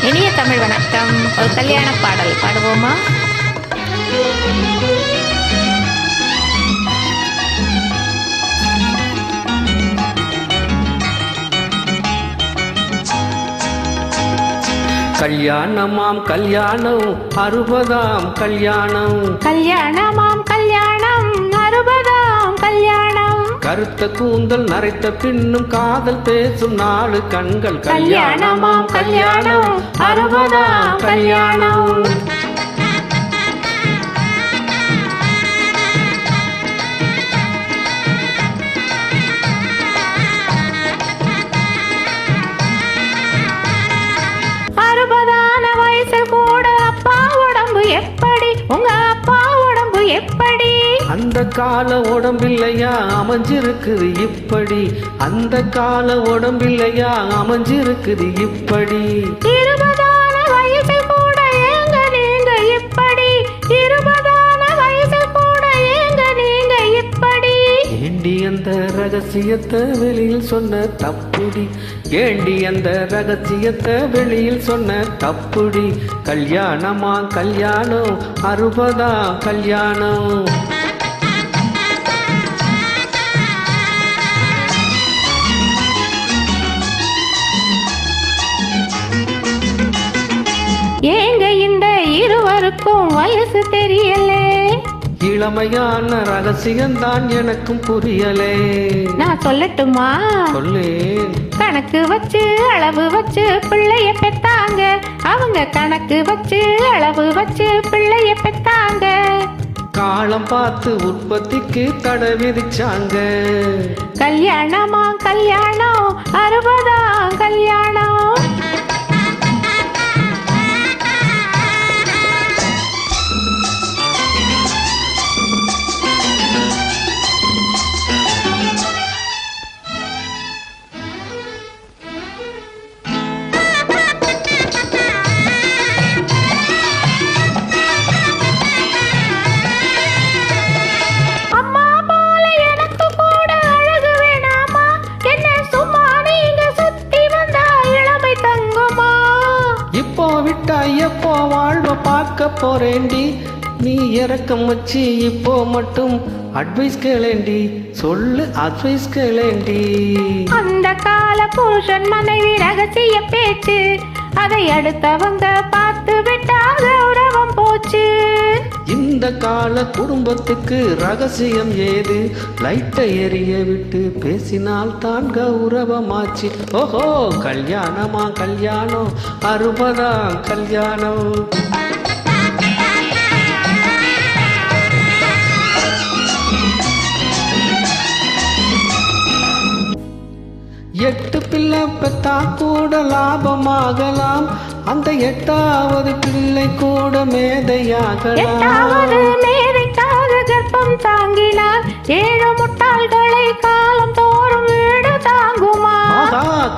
இனிய தமிழ் வணக்கம். ஒரு கல்யாண பாடல் பாடுவோமா? கல்யாணமாம் கல்யாணம் 60ஆம் கல்யாணம். கல்யாணமாம் கல்யாணம் 60ஆம் கல்யாணம். கருத்த கூந்தல் நரைத்த பின்னும் காதல் பேசும் 4 கண்கள். கல்யாணமாம் கல்யாணம் 60ஆம் கல்யாணம். எப்படி உங்க அப்பா உடம்பு எப்படி? அந்த கால உடம்பில்லையா அமைஞ்சிருக்குது இப்படி. அந்த கால உடம்பில்லையா அமைஞ்சிருக்குது இப்படி. 20ஆன வயசு கூட ஏங்க நீங்க இப்படி? 20ஆன வயசு கூட ஏங்க நீங்க இப்படி? ஏண்டி அந்த ரகசியத்தை வெளியில் சொன்ன தப்புடி. ஏண்டி அந்த ரகசியத்தை வெளியில் சொன்ன தப்புடி. கல்யாணமா கல்யாணம் 60ஆம் கல்யாணம். ஏங்க இந்த இருவருக்கும் வயசு தெரியலே? இளமையான ரகசியம்தான் எனக்கும் புரியலே. நான் சொல்லட்டுமா? சொல்லு. கணக்கு வச்சு அளவு வச்சு பிள்ளைய பெத்தாங்க. அவங்க கணக்கு வச்சு அளவு வச்சு பிள்ளைய பெத்தாங்க. காலம் பார்த்து உற்பத்திக்கு தடை விதிச்சாங்க. கல்யாணமா கல்யாணம் 60ஆம் கல்யாணம். எப்போ வாழ்வ பார்க்க போறேண்டி. நீ இறக்கம் வச்சு இப்போ மட்டும் அட்வைஸ் கேளேண்டி. சொல்லு அட்வைஸ் கேளேண்டி. அந்த கால புருஷன் மனைவி ரகசிய பேச்சு அதை அடுத்தவங்க பார்த்து விட்டாக உறவம் போச்சு. இந்த கால குடும்பத்துக்கு ரகசியம் ஏது? லைட்டை எரிய விட்டு பேசினால் தான் கௌரவமாச்சு. ஓஹோ கல்யாணமா கல்யாணம் 60ஆம் கல்யாணம். எட்டு பிள்ளை பெத்தா கூட லாபமாகலாம். அந்த 8வது பிள்ளை கூட மேதையாகலாம். மேதைக்காக கர்ப்பம் தாங்கினார் 7 முட்டாள்களை காலம் தோறும் வீடு தாங்குமா?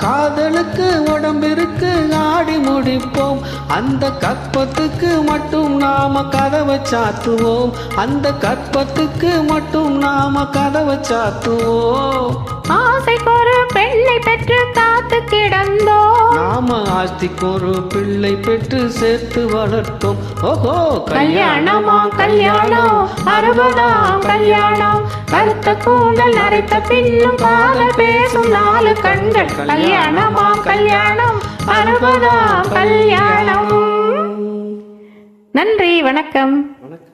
காதலுக்கு உடம்பிற்கு ஆடி முடிப்போம். அந்த கற்பத்துக்கு மட்டும் நாம கதவை சாத்துவோம். அந்த கற்பத்துக்கு மட்டும் நாம கதவை சாத்துவோம். ஆசைக்கு ஒரு பெண்ணை பெற்று காத்து கிடந்தோம். நாம ஆஸ்திக்கு ஒரு பிள்ளை பெற்று சேர்த்து வளர்த்தோம். ஓஹோ கல்யாணமா கல்யாணம் 60ஆம் கல்யாணம். கருத்த கூந்தல் நரைத்த பின்னும் காதல் பேசும் 4 கண்கள். கல்யாணமா கல்யாணம் 60ஆம் கல்யாணம். நன்றி, வணக்கம். வணக்கம்.